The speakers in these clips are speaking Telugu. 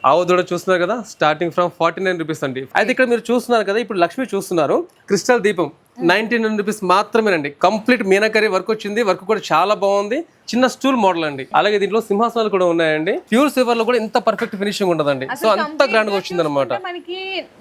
ఆవు దూడ చూస్తున్నారు కదా, స్టార్టింగ్ ఫ్రమ్ 49 రూపీస్ అండి. అయితే ఇక్కడ మీరు చూస్తున్నారు కదా, ఇప్పుడు లక్ష్మి చూస్తున్నారు, క్రిస్టల్ దీపం 99 రూపీస్ మాత్రమేనండి. కంప్లీట్ మీనాకరీ వర్క్ వచ్చింది, వర్క్ కూడా చాలా బాగుంది. చిన్న స్టూల్ మోడల్ అండి. అలాగే దీంట్లో సింహాసనాలు కూడా ఉన్నాయండి. ప్యూర్ సిల్వర్ లో కూడా ఇంత పర్ఫెక్ట్ ఫినిషింగ్ ఉండదండి. సో అంత గ్రాండ్ గా వచ్చింది అనమాట. మనకి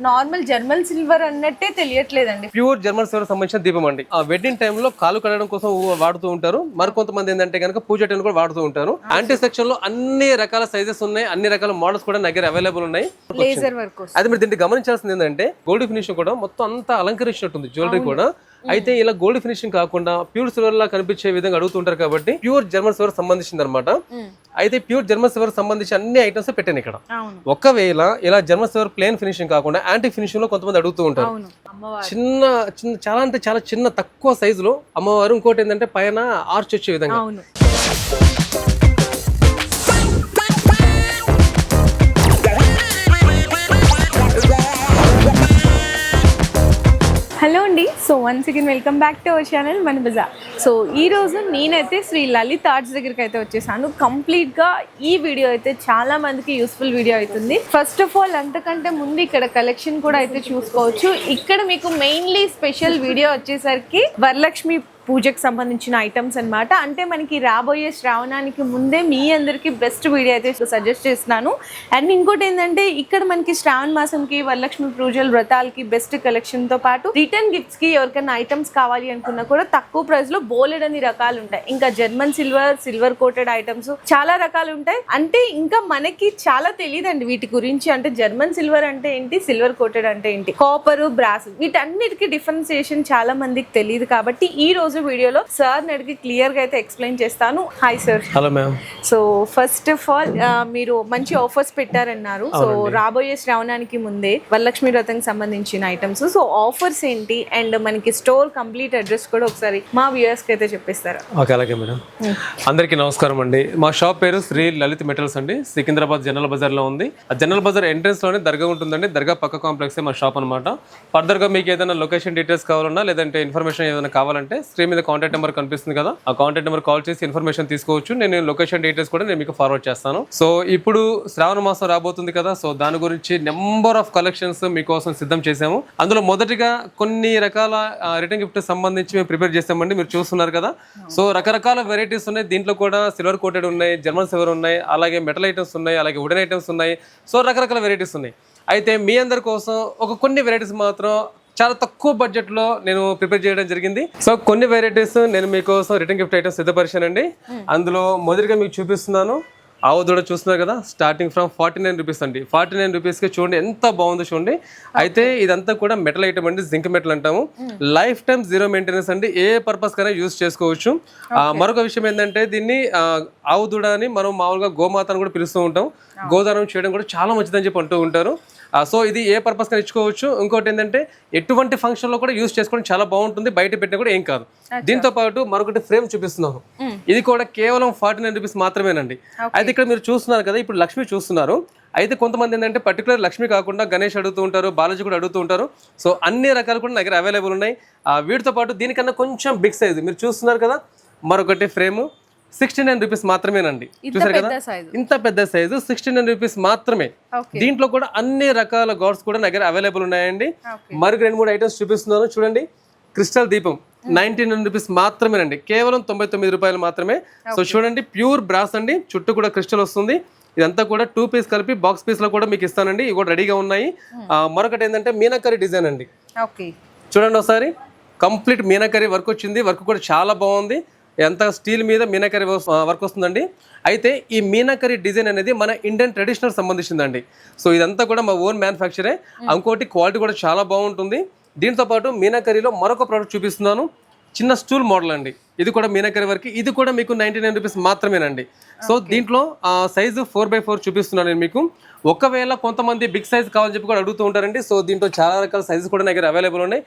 నార్మల్ జర్మన్ సిల్వర్ అన్నట్టే తెలియట్లేదండి. ప్యూర్ జర్మన్ సిల్వర్ సంబంధించిన దీపం అండి. ఆ వెడ్డింగ్ టైమ్ లో కాలు కడగడం కోసం వాడుతూ ఉంటారు. మరికొంతమంది ఏంటంటే కనుక పూజ టైం కూడా వాడుతూ ఉంటారు. యాంటీ సెక్షన్ లో అన్ని రకాల సైజెస్ ఉన్నాయి, అన్ని రకాల మోడల్స్ కూడా దగ్గర అవైలబుల్ ఉన్నాయి. Laser work. అది మీరు దీన్ని గమనించాల్సింది ఏంటంటే గోల్డ్ ఫినిషింగ్ కూడా మొత్తం అంతా అలంకరించినట్టుంది జ్యువెలరీ కూడా. అయితే ఇలా గోల్డ్ ఫినిషింగ్ కాకుండా ప్యూర్ సిల్వర్ లా కనిపించే విధంగా అడుగుతుంటారు కాబట్టి ప్యూర్ జర్మన్ సిల్వర్ సంబంధించింది అనమాట. అయితే ప్యూర్ జర్మన్ సిల్వర్ సంబంధించి అన్ని ఐటమ్స్ పెట్టాను ఇక్కడ. ఒకవేళ ఇలా జర్మన్ సిల్వర్ ప్లేన్ ఫినిషింగ్ కాకుండా యాంటీ ఫినిషింగ్ లో కొంతమంది అడుగుతూ ఉంటారు. చిన్న చిన్న చాలా అంటే చాలా చిన్న తక్కువ సైజు లో అమ్మవారు. ఇంకోటి ఏంటంటే పైన ఆర్చ్ వచ్చే విధంగా. హలో అండి, so once again welcome back to our channel మన బజార్. సో ఈ రోజు నేనైతే శ్రీ లలిత్ ఆర్ట్స్ దగ్గరికి అయితే వచ్చేసాను. కంప్లీట్ గా ఈ వీడియో అయితే చాలా మందికి యూస్ఫుల్ వీడియో అవుతుంది. ఫస్ట్ ఆఫ్ ఆల్ అంతకంటే ముందు ఇక్కడ కలెక్షన్ కూడా అయితే చూసుకోవచ్చు. ఇక్కడ మీకు మెయిన్లీ స్పెషల్ వీడియో వచ్చేసరికి వరలక్ష్మి పూజకు సంబంధించిన ఐటమ్స్ అన్నమాట. అంటే మనకి రాబోయే శ్రావణానికి ముందే మీ అందరికి బెస్ట్ వీడియో అయితే సజెస్ట్ చేస్తున్నాను. అండ్ ఇంకోటి ఏంటంటే ఇక్కడ మనకి శ్రావణ మాసంకి వరలక్ష్మి పూజలు వ్రతాలకి బెస్ట్ కలెక్షన్ తో పాటు రిటర్న్ గిఫ్ట్స్ కి ఎవరికైనా ఐటమ్స్ కావాలి అనుకున్నా కూడా తక్కువ ప్రైస్ లో బోలెడన్ని రకాలు ఉంటాయి. ఇంకా జర్మన్ సిల్వర్ కోటెడ్ ఐటమ్స్ చాలా రకాలు ఉంటాయి. అంటే ఇంకా మనకి చాలా తెలియదండి వీటి గురించి. అంటే జర్మన్ సిల్వర్ అంటే ఏంటి, సిల్వర్ కోటెడ్ అంటే ఏంటి, కాపర్, బ్రాస్, వీటన్నిటికీ డిఫరెన్సియేషన్ చాలా మందికి తెలియదు. కాబట్టి ఈ రోజు వీడియోలో సార్ అడిగి క్లియర్ గా అయితే ఎక్స్ప్లెయిన్ చేస్తాను. Hi sir. Hello ma'am. So first of all మీరు మంచి ఆఫర్స్ పెట్టారన్నారు. సో రాబోయే శ్రావణానికి ముందే వరలక్ష్మి వ్రతం సంబంధించిన ఐటమ్స్, సో ఆఫర్స్ ఏంటి అండ్ మనకి స్టోర్ కంప్లీట్ అడ్రస్ కూడా ఒకసారి మా వ్యూయర్స్ కి అయితే చెప్పిస్తారా? ఓకే, అలాగే మేడం. అందరికీ నమస్కారం అండి. మా షాప్ పేరు శ్రీ లలిత్ మెటల్స్ అండి. సికింద్రాబాద్ జనరల్ బజార్ లో ఉంది. ఆ జనరల్ బజార్ ఎంట్రన్స్ లోనే దర్గా ఉంటుందండి. దర్గా పక్క కాంప్లెక్స్ మా షాప్ అనమాట. ఫర్దర్ గా మీకు ఏదైనా లొకేషన్ డీటెయిల్స్ కావాలన్నా లేదంటే ఇన్ఫర్మేషన్ ఏదైనా కావాలంటే స్క్రీన్ మీద కాంటాక్ట్ నెంబర్ కనిపిస్తుంది కదా, ఆ కాంటాక్ట్ నెంబర్ కాల్ చేసి ఇన్ఫర్మేషన్ తీసుకోవచ్చు. నేను లొకేషన్ డీటెయిల్స్ కూడా నేను మీకు ఫార్వర్డ్ చేస్తాను. సో ఇప్పుడు శ్రావణ మాసం రాబోతుంది కదా, సో దాని గురించి నెంబర్ ఆఫ్ కలెక్షన్స్ మీకోసం సిద్ధం చేసాము. అందులో మొదటిగా కొన్ని రకాల రిటర్న్ గిఫ్ట్ సంబంధించి మేము ప్రిపేర్ చేసామండి. మీరు చూస్తున్నారు కదా, సో రకరకాల వెరైటీస్ ఉన్నాయి. దీంట్లో కూడా సిల్వర్ కోటెడ్ ఉన్నాయి, జర్మన్ సిల్వర్ ఉన్నాయి, అలాగే మెటల్ ఐటమ్స్ ఉన్నాయి, అలాగే వుడెన్ ఐటమ్స్ ఉన్నాయి. సో రకరకాల వెరైటీస్ ఉన్నాయి. అయితే మీ అందరి కోసం కొన్ని వెరైటీస్ మాత్రం చాలా తక్కువ బడ్జెట్ లో నేను ప్రిపేర్ చేయడం జరిగింది. సో కొన్ని వెరైటీస్ నేను మీకోసం రిటర్న్ గిఫ్ట్ ఐటమ్స్ సిద్ధపరిచానండి. అందులో మొదటిగా మీకు చూపిస్తున్నాను. ఆవు దూడ చూస్తున్నారు కదా, స్టార్టింగ్ ఫ్రమ్ 49 రూపీస్ అండి. 49 రూపీస్కి చూడండి ఎంత బాగుందో చూడండి. అయితే ఇదంతా కూడా మెటల్ ఐటమ్ అండి, జింక్ మెటల్ అంటాము. లైఫ్ టైం జీరో మెయింటెనెన్స్ అండి, ఏ పర్పస్ కైనా యూజ్ చేసుకోవచ్చు. మరొక విషయం ఏంటంటే దీన్ని ఆవు దూడ అని మనం మామూలుగా గోమాతను కూడా పిలుస్తూ ఉంటాం. గోదానం చేయడం కూడా చాలా మంచిదని చెప్పి అంటూ ఉంటారు. సో ఇది ఏ పర్పస్ గా ఇచ్చుకోవచ్చు. ఇంకోటి ఏంటంటే ఎటువంటి ఫంక్షన్ లో కూడా యూజ్ చేసుకోవడం చాలా బాగుంటుంది, బయట పెట్టినా కూడా ఏం కాదు. దీంతో పాటు మరొకటి ఫ్రేమ్ చూపిస్తున్నాను. ఇది కూడా కేవలం 49 రూపీస్ మాత్రమేనండి. అయితే ఇక్కడ మీరు చూస్తున్నారు కదా, ఇప్పుడు లక్ష్మి చూస్తున్నారు. అయితే కొంతమంది ఏంటంటే పర్టికులర్ లక్ష్మి కాకుండా గణేష్ అడుగుతూ ఉంటారు, బాలాజీ కూడా అడుగుతూ ఉంటారు. సో అన్ని రకాలు కూడా దగ్గర అవైలబుల్ ఉన్నాయి. వీటితో పాటు దీనికన్నా కొంచెం బిగ్ సైజ్ మీరు చూస్తున్నారు కదా, మరొకటి ఫ్రేమ్ 69 రూపీస్ మాత్రమేనండి. చూసారు కదా, ఇంత పెద్ద సైజు 69 రూపీస్ మాత్రమే. దీంట్లో కూడా అన్ని రకాల గాడ్స్ కూడా దగ్గర అవైలబుల్ ఉన్నాయండి. మరొక 2-3 ఐటమ్స్ చూపిస్తున్నాను చూడండి. క్రిస్టల్ దీపం 99 రూపీస్ మాత్రమేనండి, కేవలం 99 రూపాయలు మాత్రమే. సో చూడండి, ప్యూర్ బ్రాస్ అండి, చుట్టూ కూడా క్రిస్టల్ వస్తుంది. ఇదంతా కూడా 2 పీస్ కలిపి బాక్స్ పీస్ లో కూడా మీకు ఇస్తానండి. ఇవి కూడా రెడీగా ఉన్నాయి. మరొకటి ఏంటంటే మీనాకరీ డిజైన్ అండి. చూడండి ఒకసారి, కంప్లీట్ మీనాకరీ వర్క్ వచ్చింది. వర్క్ కూడా చాలా బాగుంది. ఎంత స్టీల్ మీద మీనాకరీ వర్క్ వస్తుందండి. అయితే ఈ మీనాకరీ డిజైన్ అనేది మన ఇండియన్ ట్రెడిషనల్ సంబంధించిందండి. సో ఇదంతా కూడా మా ఓన్ మ్యానుఫ్యాక్చరే. ఇంకోటి క్వాలిటీ కూడా చాలా బాగుంటుంది. దీంతో పాటు మీనాకరీలో మరొక ప్రోడక్ట్ చూపిస్తున్నాను. చిన్న స్టూల్ మోడల్ అండి. ఇది కూడా మీనాకరీ వర్క్. ఇది కూడా మీకు 99 రూపీస్ మాత్రమేనండి. సో దీంట్లో సైజు 4x4 చూపిస్తున్నాను నేను మీకు. ఒకవేళ కొంతమంది బిగ్ సైజ్ కావాలని చెప్పి కూడా అడుగుతూ ఉంటారండి. సో దీంట్లో చాలా రకాల సైజెస్ కూడా దగ్గర అవైలబుల్ ఉన్నాయి.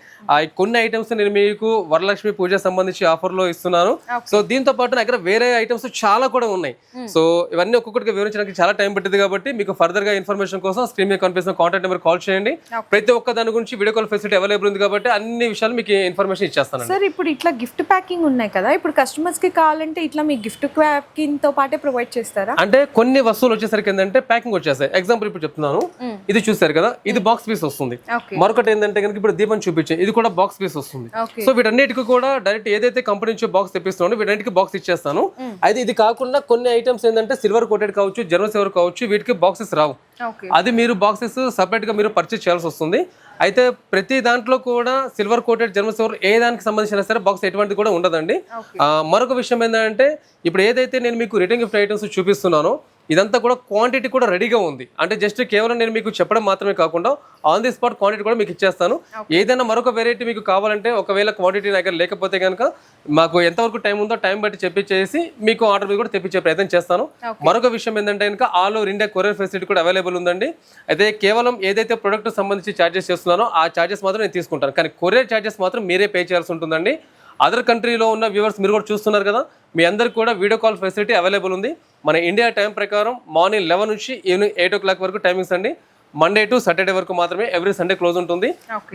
కొన్ని ఐటమ్స్ నేను మీకు వరలక్ష్మి పూజ సంబంధించి ఆఫర్లో ఇస్తున్నాను. సో దీంతో పాటు దగ్గర వేరే ఐటమ్స్ చాలా కూడా ఉన్నాయి. సో ఇవన్నీ ఒక్కొక్కటిగా వివరించడానికి చాలా టైం పట్టింది కాబట్టి మీకు ఫర్దర్ గా ఇన్ఫర్మేషన్ కోసం స్క్రీన్ మీద కనిపిస్తున్న కాంటాక్ట్ నెంబర్ కాల్ చేయండి. ప్రతి ఒక్క దాని గురించి వీడియో కాల్ ఫెసిలిటీ అవైలబుల్ ఉంది కాబట్టి అన్ని విషయాలు మీకు ఇన్ఫర్మేషన్ ఇచ్చేస్తాను. సార్ ఇప్పుడు ఇట్లా గిఫ్ట్ ప్యాకింగ్ ఉన్నాయి కదా, ఇప్పుడు కస్టమర్స్ కి కావాలంటే ఇట్లా మీ గిఫ్ట్ ప్యాకింగ్ తో పాటే ప్రొవైడ్ చేస్తారా? అంటే కొన్ని వస్తువులు వచ్చేసరికి ఏంటంటే ప్యాకింగ్ వచ్చేస్తాయి. ఎగ్జాంపుల్ ఇప్పుడు చెప్తున్నాను, ఇది చూసారు కదా, ఇది బాక్స్ పీస్ వస్తుంది. ఓకే మరొకటి ఏంటంటే కనుక ఇప్పుడు దీపం చూపించాను, ఇది కూడా బాక్స్ పీస్ వస్తుంది. ఓకే సో వీటన్నిటికి కూడా డైరెక్ట్ ఏదైతే కంపెనీ నుంచి బాక్స్ తెప్పిస్తున్నానో వీటన్నిటికి బాక్స్ ఇచ్చేస్తాను. అయితే ఇది కాకుండా కొన్ని ఐటమ్స్ ఏంటంటే సిల్వర్ కోటెడ్ కావచ్చు, జర్మన్ సిల్వర్ కావచ్చు, వీటికి బాక్సెస్ రావు. ఓకే అది మీరు బాక్సెస్ సపరేట్ గా మీరు పర్చేస్ చేయాల్సి వస్తుంది. అయితే ప్రతి దాంట్లో కూడా సిల్వర్ కోటెడ్ జర్మన్ సిల్వర్ ఏ దానికి సంబంధించిన సరే బాక్స్ ఎటువంటిది కూడా ఉండదండి. మరొక విషయం ఏంటంటే ఇప్పుడు ఏదైతే నేను మీకు రిటర్న్ గిఫ్ట్ ఐటమ్స్ చూపిస్తున్నానో ఇదంతా కూడా క్వాంటిటీ కూడా రెడీగా ఉంది. అంటే జస్ట్ కేవలం నేను మీకు చెప్పడం మాత్రమే కాకుండా ఆన్ ది స్పాట్ క్వాంటిటీ కూడా మీకు ఇచ్చేస్తాను. ఏదైనా మరొక వెరైటీ మీకు కావాలంటే ఒకవేళ క్వాంటిటీ దగ్గర లేకపోతే కనుక మాకు ఎంతవరకు టైం ఉందో టైం బట్టి చెప్పిచ్చేసి మీకు ఆర్డర్ కూడా తెప్పించే ప్రయత్నం చేస్తాను. మరొక విషయం ఏంటంటే కనుక all over India courier facility కూడా అవైలబుల్ ఉందండి. అయితే కేవలం ఏదైతే ప్రొడక్ట్ సంబంధించి ఛార్జెస్ చేస్తున్నానో ఆ ఛార్జెస్ మాత్రం నేను తీసుకుంటాను, కానీ కొరియర్ ఛార్జెస్ మాత్రం మీరే పే చేయాల్సి ఉంటుందండి. అదర్ కంట్రీలో ఉన్న వ్యూవర్స్ మీరు కూడా చూస్తున్నారు కదా, మీ అందరికి కూడా వీడియో కాల్ ఫెసిలిటీ అవైలబుల్ ఉంది. మన ఇండియా టైం ప్రకారం మార్నింగ్ 11 నుంచి ఈవినింగ్ 8 o'clock వరకు టైమింగ్స్ అండి. మండే టు సాటర్డే వరకు మాత్రమే, ఎవ్రీ సండే క్లోజ్ ఉంటుంది.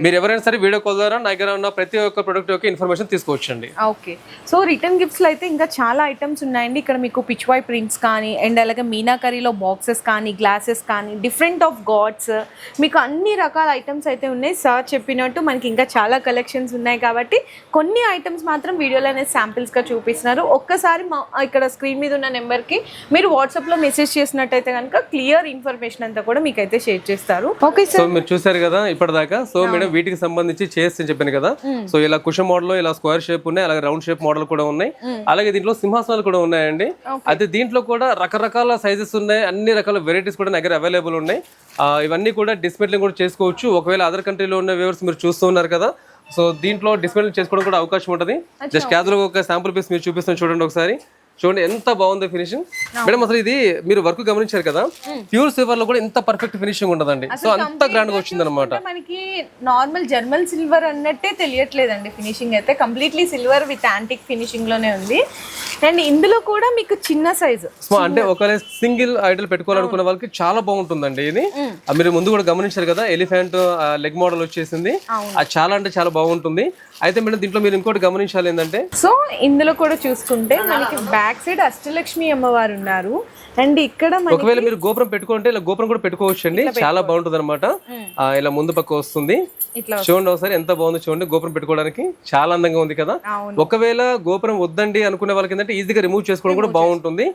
మీరు ఎవరైనా సరే వీడియో కాల్ ద్వారా నా దగ్గర ఉన్న ప్రతి ఒక్క ప్రొడక్ట్ యొక్క ఇన్ఫర్మేషన్ తీసుకోవచ్చండి. ఓకే సో రిటర్న్ గిఫ్ట్స్ లో అయితే ఇంకా చాలా ఐటమ్స్ ఉన్నాయండి. ఇక్కడ మీకు పిచ్వాయ్ ప్రింట్స్ కానీ అండ్ అలాగే మీనాకరీలో బాక్సెస్ కానీ గ్లాసెస్ కానీ డిఫరెంట్ ఆఫ్ గాడ్స్ మీకు అన్ని రకాల ఐటమ్స్ అయితే ఉన్నాయి. సార్ చెప్పినట్టు మనకి ఇంకా చాలా కలెక్షన్స్ ఉన్నాయి కాబట్టి కొన్ని ఐటమ్స్ మాత్రం వీడియోలోనే శాంపిల్స్గా చూపిస్తున్నారు. ఒక్కసారి ఇక్కడ స్క్రీన్ మీద ఉన్న నెంబర్కి మీరు వాట్సాప్లో మెసేజ్ చేసినట్టయితే కనుక క్లియర్ ఇన్ఫర్మేషన్ అంతా కూడా మీకు అయితే షేర్ చేస్తారు. ఓకే సో మీరు చూసారు కదా ఇప్పటిదాకా. సో మేడం వీటికి సంబంధించి చైర్స్ అని చెప్పాను కదా, సో ఇలా కుషన్ మోడల్, ఇలా స్క్వేర్ షేప్ ఉన్నాయి, అలాగే రౌండ్ షేప్ మోడల్ కూడా ఉన్నాయి, అలాగే దీంట్లో సింహాసనాలు కూడా ఉన్నాయండి. అయితే దీంట్లో కూడా రకరకాల సైజెస్ ఉన్నాయి, అన్ని రకాల వెరైటీస్ కూడా దగ్గర అవైలబుల్ ఉన్నాయి. ఇవన్నీ కూడా డిస్మెంట్లింగ్ కూడా చేసుకోవచ్చు. ఒకవేళ అదర్ కంట్రీలో ఉన్న వ్యూవర్స్ మీరు చూస్తూ ఉన్నారు కదా, సో దీంట్లో డిస్మెంట్లింగ్ చేసుకోవడం కూడా అవకాశం ఉంటుంది. జస్ట్ క్యాజువల్ ఒక శాంపుల్ పీస్ మీరు చూపిస్తాను, చూడండి ఒకసారి. చూడండి ఎంత బాగుంది ఫినిషింగ్. మేడం అసలు ఇది మీరు వర్క్ గమనించారు కదా, ప్యూర్ సిల్వర్ లో కూడా ఇంత పర్ఫెక్ట్ ఫినిషింగ్ ఉండదండి. సో అంత గ్రాండ్ గా వచ్చింది అనమాట. మనకి నార్మల్ జర్మన్ సిల్వర్ అన్నట్టే తెలియట్లేదండి ఫినిషింగ్ అయితే. Completely silver with antique finishing లోనే ఉంది. అండ్ ఇందులో కూడా మీకు చిన్న సైజు, అంటే ఒకవేళ సింగిల్ ఐడల్ పెట్టుకోవాలనుకున్న వాళ్ళకి చాలా బాగుంటుందండి ఇది. మీరు ముందు కూడా గమనించారు కదా, ఎలిఫెంట్ లెగ్ మోడల్ వచ్చేసింది, అది చాలా అంటే చాలా బాగుంటుంది. అయితే మేడం దీంట్లో మీరు ఇంకోటి గమనించాలి ఏంటంటే, సో ఇందులో కూడా చూసుకుంటే మనకి బ్యాక్ సైడ్ అష్టలక్ష్మి అమ్మవారు ఉన్నారు. అండ్ ఇక్కడ ఒకవేళ మీరు గోపురం పెట్టుకుంటే ఇలా గోపురం కూడా పెట్టుకోవచ్చు అండి, చాలా బాగుంటుంది అనమాట. ఇలా ముందు పక్క వస్తుంది, చూడండి ఒకసారి ఎంత బాగుంది చూడండి. గోపురం పెట్టుకోవడానికి చాలా అందంగా ఉంది కదా. ఒకవేళ గోపురం వద్దండి అనుకునే వాళ్ళకి ఏంటంటే ఈజీగా రిమూవ్ చేసుకోవడం కూడా బాగుంటుంది.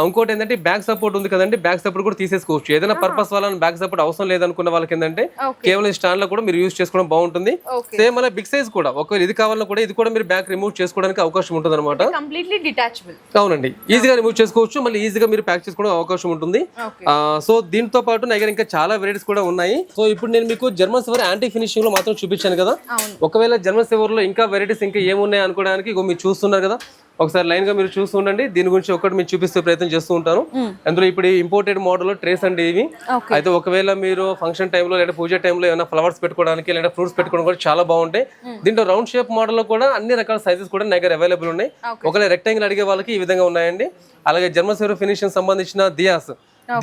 ఇంకోటి ఏంటంటే బ్యాక్ సపోర్ట్ ఉంది కదండి, బ్యాక్ సపోర్ట్ కూడా తీసేసుకోవచ్చు. ఏదైనా పర్పస్ వల్ల బ్యాక్ సపోర్ట్ అవసరం లేదనుకున్న వాళ్ళకి ఏంటంటే కేవలం స్టాండ్ లో కూడా మీరు యూజ్ చేసుకోవడం బాగుంటుంది. సేమ్ అలా బిగ్ సైజ్ కూడా ఒకవేళ ఇది కావాలన్నా కూడా ఇది కూడా మీరు బ్యాక్ రిమూవ్ చేసుకోవడానికి అవకాశం ఉంటుంది అనమాట. Completely detachable. అవునండి, ఈజీగా రిమూవ్ చేసుకోవచ్చు, మళ్ళీ ఈజీగా మీరు ప్యాక్ చేసుకోవడం అవకాశం ఉంటుంది. సో దీంతో పాటు నా దగ్గర ఇంకా చాలా వెరైటీస్ కూడా ఉన్నాయి. సో ఇప్పుడు నేను మీకు జర్మన్ సిల్వర్ యాంటీ ఫినిషింగ్ లో మాత్రం చూపించాను కదా. ఒకవేళ జర్మన్ సిల్వర్ లో ఇంకా వెరైటీస్ ఇంకా ఏమున్నాయి అనుకోవడానికి మీరు చూస్తున్నారు కదా, ఒకసారి లైన్ గా మీరు చూస్తూ ఉండండి. దీని గురించి ఒకటి మీరు చూపిస్తే ప్రయత్నం చేస్తూ ఉంటాను. అందులో ఇప్పుడు ఇంపోర్టెడ్ మోడల్ ట్రేస్ అండి ఇవి. అయితే ఒకవేళ మీరు ఫంక్షన్ టైంలో లేదా పూజ టైంలో ఏమైనా ఫ్లవర్స్ పెట్టుకోవడానికి లేదా ఫ్రూట్స్ పెట్టుకోవడం కూడా చాలా బాగుంటాయి. దీంట్లో రౌండ్ షేప్ మోడల్ లో కూడా అన్ని రకాల సైజెస్ కూడా నా దగ్గర అవైలబుల్ ఉన్నాయి. ఒకవేళ రెక్టాంగిల్ అడిగే వాళ్ళకి ఈ విధంగా ఉన్నాయండి. అలాగే జర్మన్ సిల్వర్ ఫినిషింగ్ సంబంధించిన దియాస్,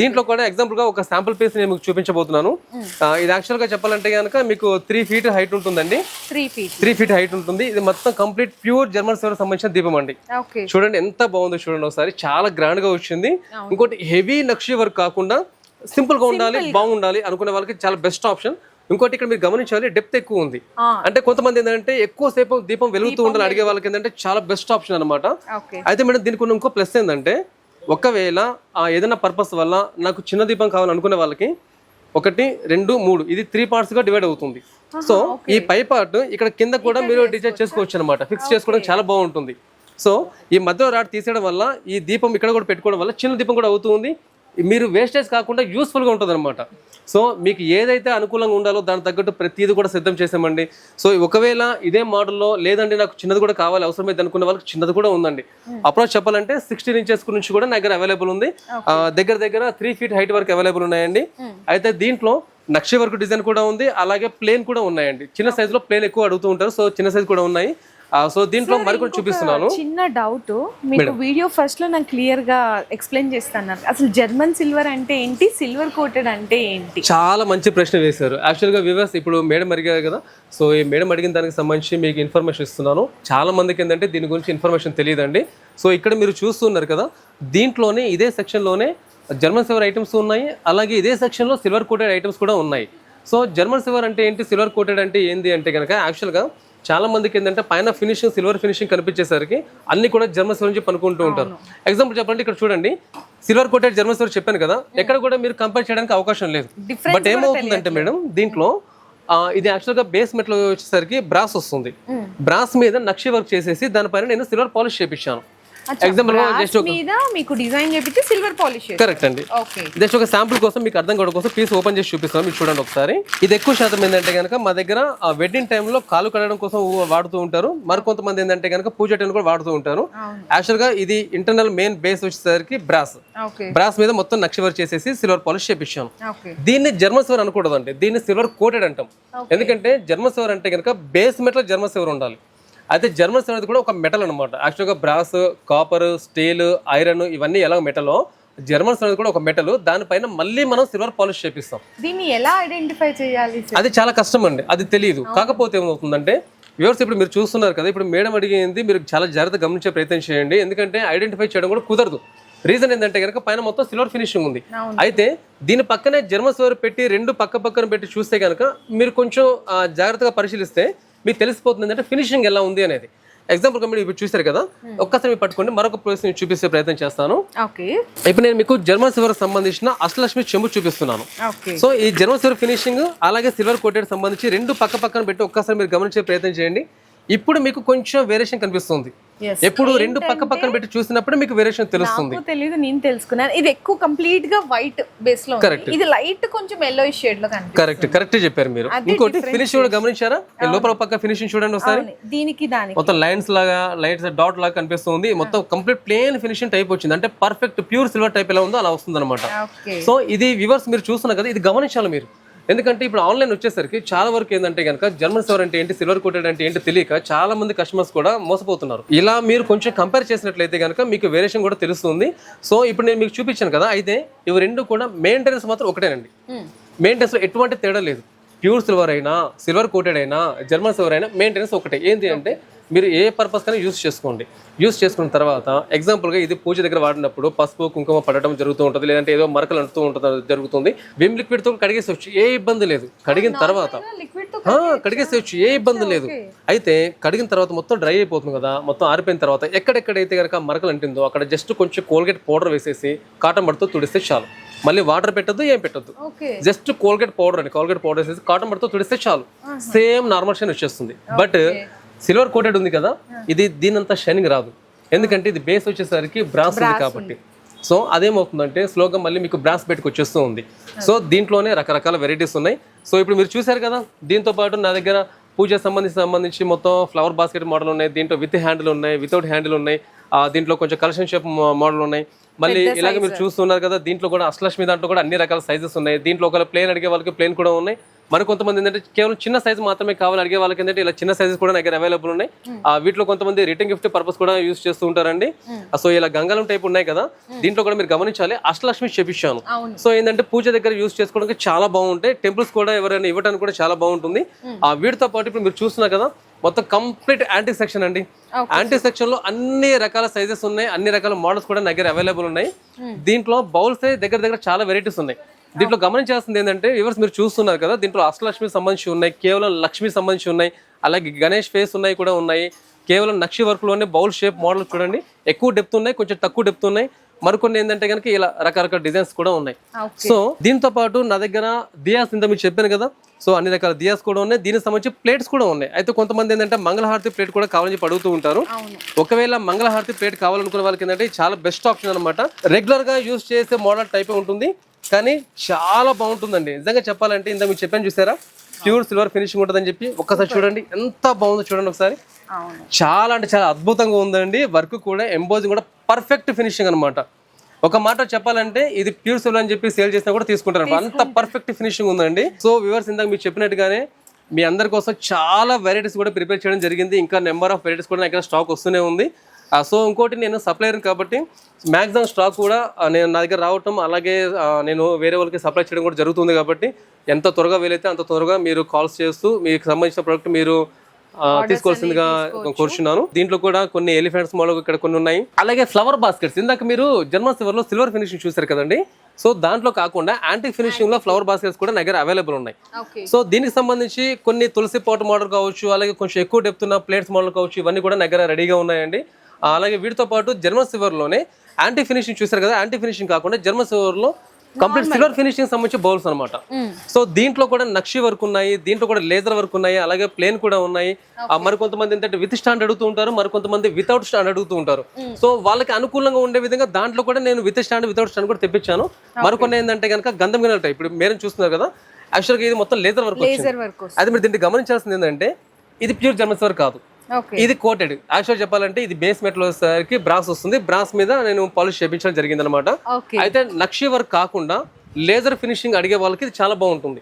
దీంట్లో కూడా ఎగ్జాంపుల్ గా ఒక శాంపుల్ పీస్ నేను మీకు చూపించబోతున్నాను. ఇది యాక్చువల్ గా చెప్పాలంటే కనుక మీకు 3 feet హైట్ ఉంటుందండి. 3 feet హైట్ ఉంటుంది. ఇది మొత్తం కంప్లీట్ ప్యూర్ జర్మన్ సిల్వర్ సంబంధించిన దీపం అండి. చూడండి ఎంత బాగుందో చూడండి ఒకసారి, చాలా గ్రాండ్ గా వచ్చింది. ఇంకోటి హెవీ నక్షి వర్క్ కాకుండా సింపుల్ గా ఉండాలి, బాగుండాలి అనుకునే వాళ్ళకి చాలా బెస్ట్ ఆప్షన్. ఇంకోటి ఇక్కడ మీరు గమనించాలి, డెప్త్ ఎక్కువ ఉంది. అంటే కొంతమంది ఏంటంటే ఎక్కువ సేపు దీపం వెలుగుతూ ఉండాలి అడిగే వాళ్ళకి ఏంటంటే చాలా బెస్ట్ ఆప్షన్ అనమాట. అయితే మేడం దీనికి ఇంకో ప్లస్ ఏంటంటే, ఒకవేళ ఏదైనా పర్పస్ వల్ల నాకు చిన్న దీపం కావాలనుకునే వాళ్ళకి 1, 2, 3 ఇది 3 parts గా డివైడ్ అవుతుంది. సో ఈ పై పార్ట్ ఇక్కడ కింద కూడా మీరు డిజైన్ చేసుకోవచ్చు అనమాట, ఫిక్స్ చేసుకోవడం చాలా బాగుంటుంది. సో ఈ మధ్యలో రాడ్ తీసేయడం వల్ల ఈ దీపం ఇక్కడ కూడా పెట్టుకోవడం వల్ల చిన్న దీపం కూడా అవుతుంది. మీరు వేస్టేజ్ కాకుండా యూస్ఫుల్గా ఉంటుంది అనమాట. సో మీకు ఏదైతే అనుకూలంగా ఉండాలో దాని తగ్గట్టు ప్రతిదీ కూడా సిద్ధం చేసామండి. సో ఒకవేళ ఇదే మోడల్లో లేదండి నాకు చిన్నది కూడా కావాలి అవసరమైతే అనుకున్న వాళ్ళకి చిన్నది కూడా ఉందండి. అప్రోచ్ చెప్పాలంటే 16 inches నుంచి కూడా నా దగ్గర అవైలబుల్ ఉంది. దగ్గర 3 feet హైట్ వరకు అవైలబుల్ ఉన్నాయండి. అయితే దీంట్లో నక్షి వర్క్ డిజైన్ కూడా ఉంది, అలాగే ప్లేన్ కూడా ఉన్నాయండి. చిన్న సైజులో ప్లేన్ ఎక్కువ అడుగుతూ ఉంటారు, సో చిన్న సైజ్ కూడా ఉన్నాయి. సో దీంట్లో మరికొన్ని చూపిస్తున్నాను. చిన్న డౌట్, మీకు వీడియో ఫస్ట్ లో నాకు క్లియర్ గా ఎక్స్ప్లెయిన్ చేస్తాను. అసలు జర్మన్ సిల్వర్ అంటే ఏంటి, సిల్వర్ కోటెడ్ అంటే ఏంటి? చాలా మంచి ప్రశ్న వేశారు. యాక్చువల్గా వ్యూవర్స్ ఇప్పుడు మేడం అడిగారు కదా, సో ఈ మేడం అడిగిన దానికి సంబంధించి మీకు ఇన్ఫర్మేషన్ ఇస్తున్నాను. చాలా మందికి ఏంటంటే దీని గురించి ఇన్ఫర్మేషన్ తెలియదండి. సో ఇక్కడ మీరు చూస్తున్నారు కదా, దీంట్లోనే ఇదే సెక్షన్లోనే జర్మన్ సిల్వర్ ఐటమ్స్ ఉన్నాయి, అలాగే ఇదే సెక్షన్లో సిల్వర్ కోటెడ్ ఐటమ్స్ కూడా ఉన్నాయి. సో జర్మన్ సిల్వర్ అంటే ఏంటి, సిల్వర్ కోటెడ్ అంటే ఏంటి అంటే కనుక యాక్చువల్గా చాలా మందికి ఏంటంటే పైన ఫినిషింగ్ సిల్వర్ ఫినిషింగ్ కనిపించేసరికి అన్ని కూడా జర్మన్ సిల్వర్ నుంచి పనుకుంటూ ఉంటారు. ఎగ్జాంపుల్ చెప్పాలంటే ఇక్కడ చూడండి, సిల్వర్ కోటెడ్ జర్మన్ సిల్వర్ చెప్పాను కదా, ఎక్కడ కూడా మీరు కంపేర్ చేయడానికి అవకాశం లేదు. బట్ ఏమవుతుందంటే మేడం దీంట్లో ఇది యాక్చువల్గా బేస్ మెటల్ వచ్చేసరికి బ్రాస్ వస్తుంది. బ్రాస్ మీద నక్షి వర్క్ చేసేసి దానిపైన నేను సిల్వర్ పాలిష్ చేపించాను. ఎగ్జాంపుల్ జస్ట్ మీకు డిజైన్ చేపించి సిల్వర్ పాలిష్. కరెక్ట్ అండి. జస్ట్ ఒక శాంపుల్ కోసం మీకు అర్థం కావడం కోసం పీస్ ఓపెన్ చేసి చూపిస్తాను, మీరు చూడండి ఒకసారి. ఇది ఎక్కువ శాతం ఏంటంటే కనుక మా దగ్గర వెడ్డింగ్ టైంలో కాలు కడగడం కోసం వాడుతూ ఉంటారు. మరికొంతమంది ఏంటంటే కనుక పూజ టైం కూడా వాడుతూ ఉంటారు. యాక్చువల్ గా ఇది ఇంటర్నల్ మెయిన్ బేస్ వచ్చేసరికి బ్రాస్ మీద మొత్తం నక్షి వర్క్ చేసేసి సిల్వర్ పాలిష్ చేపించాను. దీన్ని జర్మన్ సిల్వర్ అనకూడదు అండి, దీన్ని సిల్వర్ కోటెడ్ అంటాం. ఎందుకంటే జర్మన్ సిల్వర్ అంటే కనుక బేస్ మెటల్ జర్మన్ సిల్వర్ ఉండాలి. అయితే జర్మన్ సిల్వర్ అనేది కూడా ఒక మెటల్ అనమాట. యాక్చువల్గా బ్రాస్, కాపర్, స్టీల్, ఐరన్ ఇవన్నీ ఎలా మెటలో జర్మన్ సిల్వర్ కూడా ఒక మెటల్. దానిపైన మళ్ళీ మనం సిల్వర్ పాలిష్ చేపిస్తాం. దీన్ని ఎలా ఐడెంటిఫై చేయాలి? అది చాలా కష్టం అండి, అది తెలియదు. కాకపోతే ఏమవుతుందంటే వ్యూవర్స్ ఇప్పుడు మీరు చూస్తున్నారు కదా, ఇప్పుడు మేడం అడిగింది మీరు చాలా జాగ్రత్తగా గమనించే ప్రయత్నం చేయండి. ఎందుకంటే ఐడెంటిఫై చేయడం కూడా కుదరదు. రీజన్ ఏంటంటే కనుక పైన మొత్తం సిల్వర్ ఫినిషింగ్ ఉంది. అయితే దీని పక్కనే జర్మన్ సిల్వర్ పెట్టి రెండు పక్కన పెట్టి చూస్తే కనుక మీరు కొంచెం జాగ్రత్తగా పరిశీలిస్తే మీకు తెలిసిపోతుంది ఏంటంటే ఫినిషింగ్ ఎలా ఉంది అనేది. ఎగ్జాంపుల్గా మీరు ఇప్పుడు చూసారు కదా, ఒక్కసారి మీరు పట్టుకోండి, మరొక ప్లేస్ చూపిస్తే ప్రయత్నం చేస్తాను. ఇప్పుడు నేను మీకు జర్మన్ సిల్వర్ సంబంధించిన అష్టలక్ష్మి చెంబు చూపిస్తున్నాను. సో ఈ జర్మన్ సిల్వర్ ఫినిషింగ్ అలాగే సిల్వర్ కోటెడ్ సంబంధించి రెండు పక్కన పెట్టి ఒక్కసారి మీరు గమనించే ప్రయత్నం చేయండి. ఇప్పుడు మీకు కొంచెం వేరియేషన్ కనిపిస్తుంది. ఎప్పుడు రెండు పక్కన పెట్టి చూసినప్పుడు మీకు వేరియేషన్ తెలుస్తుంది. తెలియదు, నేను తెలుసుకున్నాను. ఇది ఎక్కువ కంప్లీట్ గా వైట్ బేస్ లో, ఇది లైట్ కొంచెం yellowish షేడ్ లో కనిపిస్తుంది. కరెక్ట్ చెప్పారు మీరు. ఇంకోటి ఫినిషింగ్ కూడా గమనించారా, లోపల పక్క ఫినిషింగ్ చూడండి ఒకసారి. దీనికి మొత్తం లైన్స్ లాగా లైట్స్ డాట్ లాగా కనిపిస్తుంది. మొత్తం కంప్లీట్ ప్లేన్ ఫినిషింగ్ టైప్ వచ్చింది. అంటే పర్ఫెక్ట్ ప్యూర్ సిల్వర్ టైప్ ఎలా ఉందో అలా వస్తుంది అనమాట. సో ఇది వ్యూవర్స్ మీరు చూస్తున్నారు కదా, ఇది గమనించాలి మీరు. ఎందుకంటే ఇప్పుడు ఆన్లైన్ వచ్చేసరికి చాలా వరకు ఏంటంటే కనుక జర్మన్ సిల్వర్ అంటే ఏంటి, సిల్వర్ కోటెడ్ అంటే ఏంటి తెలియక చాలా మంది కస్టమర్స్ కూడా మోసపోతున్నారు. ఇలా మీరు కొంచెం కంపేర్ చేసినట్లయితే కనుక మీకు వేరియేషన్ కూడా తెలుస్తుంది. సో ఇప్పుడు నేను మీకు చూపించాను కదా, అయితే ఇవి రెండు కూడా మెయింటెనెన్స్ మాత్రం ఒకటేనండి. మెయింటెనెన్స్ లో ఎటువంటి తేడా లేదు. ప్యూర్ సిల్వర్ అయినా, సిల్వర్ కోటెడ్ అయినా, జర్మన్ సిల్వర్ అయినా మెయింటెనెన్స్ ఒకటే. ఏంటి అంటే మీరు ఏ పర్పస్ కైనా యూస్ చేసుకోండి. యూస్ చేసుకున్న తర్వాత ఎగ్జాంపుల్గా ఇది పూజ దగ్గర వాడినప్పుడు పసుపు కుంకుమ పడటం జరుగుతూ ఉంటుంది, లేదంటే ఏదో మరకలు అంటూ ఉంటుంది జరుగుతుంది. విమ్ లిక్విడ్తో కడిగేసేవచ్చు, ఏ ఇబ్బంది లేదు. కడిగిన తర్వాత కడిగేసేవచ్చు, ఏ ఇబ్బంది లేదు. అయితే కడిగిన తర్వాత మొత్తం డ్రై అయిపోతుంది కదా, మొత్తం ఆరిపోయిన తర్వాత ఎక్కడెక్కడైతే కనుక మరకలు అంటిందో అక్కడ జస్ట్ కొంచెం కోల్గేట్ పౌడర్ వేసేసి కాటన్ బడ్తో తుడిస్తే చాలు. మళ్ళీ వాటర్ పెట్టద్దు, ఏం పెట్టద్దు, జస్ట్ కోల్గేట్ పౌడర్ వేసేసి కాటన్ బడ్తో తుడిస్తే చాలు. సేమ్ నార్మల్ షైన్ వచ్చేస్తుంది. బట్ సిల్వర్ కోటెడ్ ఉంది కదా, ఇది దీనంత షైనింగ్ రాదు. ఎందుకంటే ఇది బేస్ వచ్చేసరికి బ్రాస్ ఉంది కాబట్టి. సో అదేమవుతుందంటే స్లోగా మళ్ళీ మీకు బ్రాస్ బెట్కి వచ్చేస్తూ ఉంది. సో దీంట్లోనే రకరకాల వెరైటీస్ ఉన్నాయి. సో ఇప్పుడు మీరు చూసారు కదా, దీంతో పాటు నా దగ్గర పూజ సంబంధించి మొత్తం ఫ్లవర్ బాస్కెట్ మోడల్ ఉన్నాయి. దీంట్లో విత్ హ్యాండిల్ ఉన్నాయి, వితౌట్ హ్యాండిల్ ఉన్నాయి. దీంట్లో కొంచెం కలెక్షన్ షేప్ మోడల్ ఉన్నాయి. మళ్ళీ ఇలాగ మీరు చూస్తున్నారు కదా, దీంట్లో కూడా అష్టలక్ష్మి దాంట్లో కూడా అన్ని రకాల సైజెస్ ఉన్నాయి. దీంట్లో ఒకవేళ ప్లేన్ అడిగే వాళ్ళకి ప్లేన్ కూడా ఉన్నాయి. మరి కొంతమంది ఏంటంటే కేవలం చిన్న సైజ్ మాత్రమే కావాలని అడిగే వాళ్ళకి ఏంటంటే ఇలా చిన్న సైజెస్ కూడా దగ్గర అవైలబుల్ ఉన్నాయి. వీటిలో కొంతమంది రిటర్న్ గిఫ్ట్ పర్పస్ కూడా యూస్ చేస్తూ ఉంటారండి. సో ఇలా గంగాలం టైప్ ఉన్నాయి కదా, దీంట్లో కూడా మీరు గమనించాలి అష్టలక్ష్మి చేపించాను. సో ఏంటంటే పూజ దగ్గర యూస్ చేసుకోవడానికి చాలా బాగుంటాయి. టెంపుల్స్ కూడా ఎవరైనా ఇవ్వడానికి కూడా చాలా బాగుంటుంది. వీటితో పాటు ఇప్పుడు మీరు చూస్తున్నారు కదా, మొత్తం కంప్లీట్ యాంటీ సెక్షన్ అండి. యాంటీ సెక్షన్ లో అన్ని రకాల సైజెస్ ఉన్నాయి, అన్ని రకాల మోడల్స్ కూడా దగ్గర అవైలబుల్ ఉన్నాయి. దీంట్లో బౌల్స్ దగ్గర చాలా వెరైటీస్ ఉన్నాయి. దీంట్లో గమనించాల్సింది ఏంటంటే వ్యూవర్స్ మీరు చూస్తున్నారు కదా, దీంట్లో అష్టలక్ష్మి సంబంధించి ఉన్నాయి, కేవలం లక్ష్మి సంబంధించి ఉన్నాయి, అలాగే గణేష్ ఫేస్ ఉన్నాయి కూడా ఉన్నాయి. కేవలం నక్షి వర్క్ లోనే బౌల్ షేప్ మోడల్ చూడండి, ఎక్కువ డెప్త్ ఉన్నాయి, కొంచెం తక్కువ డెప్త్ ఉన్నాయి. మరికొన్ని ఏంటంటే కనుక ఇలా రకరకాల డిజైన్స్ కూడా ఉన్నాయి. సో దీంతో పాటు నా దగ్గర దియాస్ ఇంత మీకు చెప్పాను కదా, సో అన్ని రకాల దియాస్ కూడా ఉన్నాయి. దీనికి సంబంధించి ప్లేట్స్ కూడా ఉన్నాయి. అయితే కొంతమంది ఏంటంటే మంగళహారతి ప్లేట్ కూడా కావాలని చెప్పి అడుగుతూ ఉంటారు. ఒకవేళ మంగళహారతి ప్లేట్ కావాలనుకునే వాళ్ళకి ఏంటంటే చాలా బెస్ట్ ఆప్షన్ అనమాట. రెగ్యులర్ గా యూజ్ చేసే మోడల్ టైప్ ఉంటుంది, కానీ చాలా బాగుంటుందండి. నిజంగా చెప్పాలంటే ఇంత మీకు చెప్పాను చూసారా, ప్యూర్ సిల్వర్ ఫినిషింగ్ ఉంటుందని చెప్పి ఒక్కసారి చూడండి, ఎంత బాగుందో చూడండి ఒకసారి. చాలా అంటే చాలా అద్భుతంగా ఉందండి. వర్క్ కూడా ఎంబోజింగ్ కూడా పర్ఫెక్ట్ ఫినిషింగ్ అనమాట. ఒక మాట చెప్పాలంటే ఇది ప్యూర్ సిల్వర్ అని చెప్పి సేల్ చేసినా కూడా తీసుకుంటారు, అంత పర్ఫెక్ట్ ఫినిషింగ్ ఉందండి. సో వ్యూవర్స్ ఇందాక మీకు చెప్పినట్టుగానే మీ అందరి కోసం చాలా వెరైటీస్ కూడా ప్రిపేర్ చేయడం జరిగింది. ఇంకా నెంబర్ ఆఫ్ వెరైటీస్ కూడా నాకు స్టాక్ వస్తూనే ఉంది. సో ఇంకోటి నేను సప్లయర్ కాబట్టి మ్యాక్సిమం స్టాక్ కూడా నేను నా దగ్గర రావటం, అలాగే నేను వేరే వాళ్ళకి సప్లై చేయడం కూడా జరుగుతుంది. కాబట్టి ఎంత త్వరగా వీలైతే అంత త్వరగా మీరు కాల్స్ చేస్తూ మీకు సంబంధించిన ప్రోడక్ట్ మీరు తీసుకోవాల్సిందిగా కోరుచున్నాను. దీంట్లో కూడా కొన్ని ఎలిఫెంట్స్ మోడల్ ఇక్కడ కొన్ని ఉన్నాయి. అలాగే ఫ్లవర్ బాస్కెట్స్, ఇందాక మీరు జర్మన్ సిల్వర్ లో సిల్వర్ ఫినిషింగ్ చూసారు కదండి. సో దాంట్లో కాకుండా యాంటిక్ ఫినిషింగ్ లో ఫ్లవర్ బాస్కెట్స్ కూడా దగ్గర అవైలబుల్ ఉన్నాయి. సో దీనికి సంబంధించి కొన్ని తులసి పాట్ మోడల్ కావచ్చు, అలాగే కొంచెం ఎక్కువ డెప్త్ ఉన్న ప్లేట్స్ మోడల్ కావచ్చు, ఇవన్నీ కూడా దగ్గర రెడీగా ఉన్నాయండి. అలాగే వీటితో పాటు జర్మన్ సిల్వర్ లోనే యాంటీ ఫినిషింగ్ చూసారు కదా, యాంటీ ఫినిషింగ్ కాకుండా జర్మన్ సిల్వర్ లో కంప్లీట్ సిల్వర్ ఫినిషింగ్ సంబంధించి బౌల్స్ అనమాట. సో దీంట్లో కూడా నక్షి వర్క్ ఉన్నాయి, దీంట్లో కూడా లేజర్ వర్క్ ఉన్నాయి, అలాగే ప్లేన్ కూడా ఉన్నాయి. మరికొంతమంది ఏంటంటే విత్ స్టాండ్ అడుగుతూ ఉంటారు, మరికొంతమంది వితౌట్ స్టాండ్ అడుగుతూ ఉంటారు. సో వాళ్ళకి అనుకూలంగా ఉండే విధంగా దాంట్లో కూడా నేను విత్ స్టాండ్ వితౌట్ స్టాండ్ కూడా తెప్పించాను. మరికొన్ని ఏంటంటే కనుక గంధం గిన్నెల టైప్, ఇప్పుడు మీరు చూస్తున్నారు కదా, యాక్చువల్గా ఇది మొత్తం లేజర్ వర్క్ వచ్చింది. అది మీరు దీన్ని గమనించాల్సింది ఏంటంటే ఇది ప్యూర్ జర్మన్ సిల్వర్ కాదు, ఇది కోటెడ్. యాక్చువల్ చెప్పాలంటే ఇది బేస్ మెటల్ వచ్చేసరికి బ్రాస్ వస్తుంది, బ్రాస్ మీద నేను పాలిష్ చేయించడం జరిగింది అనమాట. అయితే నక్షి వర్క్ కాకుండా లేజర్ ఫినిషింగ్ అడిగే వాళ్ళకి ఇది చాలా బాగుంటుంది.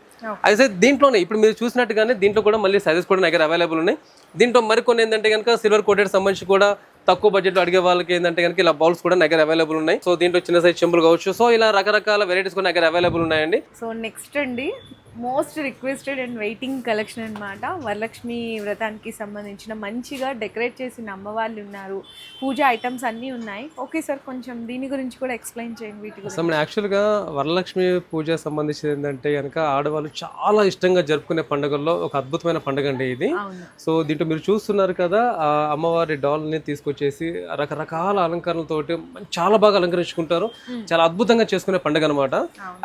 అయితే దీంట్లోనే ఇప్పుడు మీరు చూసినట్టుగానే దీంట్లో కూడా మళ్ళీ సైజెస్ కూడా దగ్గర అవైలబుల్ ఉన్నాయి. దీంట్లో మరికొన్ని ఏంటంటే కనుక సిల్వర్ కోటెడ్ సంబంధించి కూడా తక్కువ బడ్జెట్ లో అడిగే వాళ్ళకి ఏంటంటే కనుక ఇలా బౌల్స్ కూడా దగ్గర అవైలబుల్ ఉన్నాయి. సో దీంట్లో చిన్న సైజ్ చెంబులు కావచ్చు, సో ఇలా రకరకాల వెరైటీస్ కూడా దగ్గర అవైలబుల్ ఉన్నాయండి. సో నెక్స్ట్ అండి most requested and waiting collection అనమాట. వరలక్ష్మి వ్రతానికి సంబంధించిన మంచిగా డెకరేట్ చేసిన అమ్మవాళ్ళు ఉన్నారు, పూజా ఐటమ్స్ అన్నీ ఉన్నాయి. ఓకే సార్, కొంచెం దీని గురించి కూడా ఎక్స్ప్లెయిన్ చేయండి. వీటి గురించి యాక్చువల్గా వరలక్ష్మి పూజ సంబంధించి ఏంటంటే కనుక ఆడవాళ్ళు చాలా ఇష్టంగా జరుపుకునే పండుగల్లో ఒక అద్భుతమైన పండుగ అండి ఇది. సో దీంట్లో మీరు చూస్తున్నారు కదా, ఆ అమ్మవారి డాల్ని తీసుకొచ్చేసి రకరకాల అలంకరణలతోటి చాలా బాగా అలంకరించుకుంటారు, చాలా అద్భుతంగా చేసుకునే పండుగ అనమాట.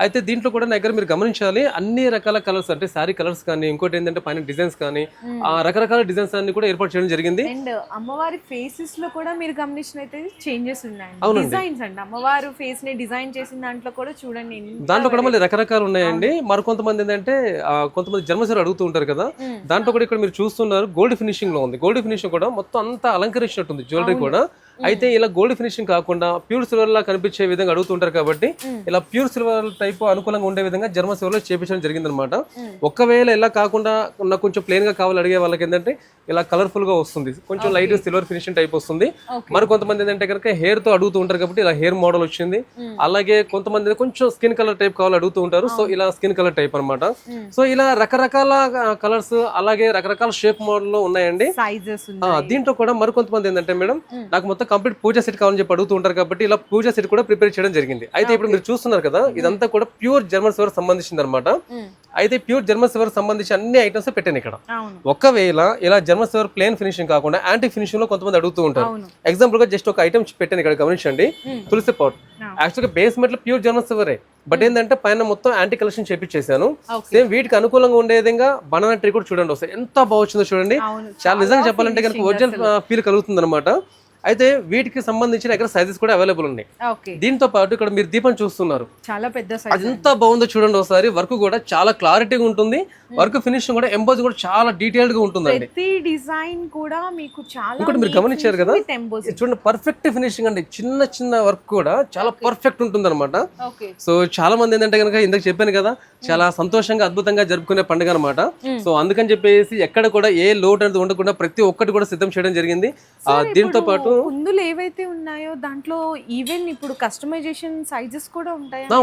అయితే దీంట్లో కూడా దగ్గర మీరు గమనించాలి, అన్ని రకాల కలర్స్ అంటే శారీ కలర్స్ కానీ, ఇంకోటి ఏంటంటే పైన డిజైన్స్ కానీ, ఆ రకరకాల డిజైన్స్ అన్ని కూడా ఏర్పాటు చేయడం జరిగింది. అండ్ అమ్మవారి ఫేసెస్ లో కూడా మీరు గమనించినైతే చేంజెస్ ఉన్నాయి, డిజైన్స్ అండి. అమ్మవారు ఫేస్ ని డిజైన్ చేసిన దాంట్లో కూడా చూడండి, దాంట్లో కూడా మళ్ళీ రకరకాలు ఉన్నాయండి. మరికొంతమంది ఏంటంటే కొంతమంది జన్మసారి అడుగుతూ ఉంటారు కదా, దాంట్లో కూడా ఇక్కడ మీరు చూస్తున్నారు గోల్డ్ ఫినిషింగ్ లో ఉంది. గోల్డ్ ఫినిషింగ్ కూడా మొత్తం అంతా అలంకరించినట్టుంది జ్యువెలరీ కూడా. అయితే ఇలా గోల్డ్ ఫినిషింగ్ కాకుండా ప్యూర్ సిల్వర్ లా కనిపించే విధంగా అడుగుతుంటారు కాబట్టి ఇలా ప్యూర్ సిల్వర్ టైప్ అనుకూలంగా ఉండే విధంగా జర్మన్ సిల్వర్ లో చేపించడం జరిగింది అనమాట. ఒకవేళ ఇలా కాకుండా నాకు కొంచెం ప్లేన్ గా కావాలి అడిగే వాళ్ళకి ఏంటంటే ఇలా కలర్ఫుల్ గా వస్తుంది, కొంచెం లైట్ సిల్వర్ ఫినిషింగ్ టైప్ వస్తుంది. మరి కొంతమంది ఏంటంటే కనుక హెయిర్ తో అడుగుతూ ఉంటారు కాబట్టి ఇలా హెయిర్ మోడల్ వచ్చింది. అలాగే కొంతమంది కొంచెం స్కిన్ కలర్ టైప్ కావాలి అడుగుతూ ఉంటారు, సో ఇలా స్కిన్ కలర్ టైప్ అనమాట. సో ఇలా రకరకాల కలర్స్ అలాగే రకరకాల షేప్ మోడల్ లో ఉన్నాయండి. దీంట్లో కూడా మరి కొంతమంది ఏంటంటే మేడం నాకు మొత్తం కంప్లీట్ పూజా సెట్ కావాలని చెప్పి అడుగుతూ ఉంటారు కాబట్టి ఇలా పూజా సెట్ కూడా ప్రిపేర్ చేయడం జరిగింది. అయితే ఇప్పుడు మీరు చూస్తున్నారు కదా, ఇదంతా కూడా ప్యూర్ జర్మన్ సిల్వర్ సంబంధించింది అనమాట. అయితే ప్యూర్ జర్మన్ సిల్వర్ సంబంధించి అన్ని ఐటమ్స్ పెట్టాను ఇక్కడ. ఒకవేళ ఇలా జర్మన్ సిల్వర్ ప్లేన్ ఫినిషింగ్ కాకుండా యాంటీ ఫినిషింగ్ లో కొంతమంది అడుగుతూ ఉంటారు. ఎగ్జాంపుల్ గా జస్ట్ ఒక ఐటమ్ పెట్టాను ఇక్కడ, గమనించండి. తులసి పాట్ యాక్చువల్గా బేస్ మెటల్ ప్యూర్ జర్మన్ సిల్వరే, బట్ ఏంటంటే పైన మొత్తం యాంటీ కలెక్షన్ చేపించేసాను. సేమ్ వీటికి అనుకూలంగా ఉండే విధంగా బనానా ట్రీ కూడా చూడండి వస్తాయి, ఎంత బాగుందో చూడండి. చాలా నిజంగా చెప్పాలంటే కనుక ఒరిజినల్ ఫీల్ కలుగుతుంది అనమాట. అయితే వీటికి సంబంధించిన ఇక్కడ సైజెస్ కూడా అవైలబుల్ ఉన్నాయి. దీంతో పాటు ఇక్కడ మీరు దీపం చూస్తున్నారు, చాలా పెద్ద సైజ్, అది ఎంత బాగుందో చూడండి ఒకసారి. వర్క్ కూడా చాలా క్లారిటీగా ఉంటుంది, వర్క్ ఫినిషింగ్ కూడా ఎంబోజ్ కూడా చాలా డీటెయిల్డ్ గా ఉంటుందండి. ప్రతి డిజైన్ కూడా మీకు చాలా ఇంకోటి మీరు గమనించారు కదా, చూడండి పర్ఫెక్ట్ ఫినిషింగ్ అండి. చిన్న చిన్న వర్క్ కూడా చాలా పర్ఫెక్ట్ ఉంటుంది అనమాట. సో చాలా మంది ఏంటంటే కనుక ఇందాక చెప్పాను కదా, చాలా సంతోషంగా అద్భుతంగా జరుపుకునే పండుగ అనమాట. సో అందుకని చెప్పేసి ఎక్కడ కూడా ఏ లోటు అనేది ఉండకుండా ప్రతి ఒక్కటి కూడా సిద్ధం చేయడం జరిగింది. దీంతో పాటు కుందులు ఏవైతే ఉన్నాయో దాంట్లో ఈవెన్ ఇప్పుడు కస్టమైజేషన్ సైజెస్ కూడా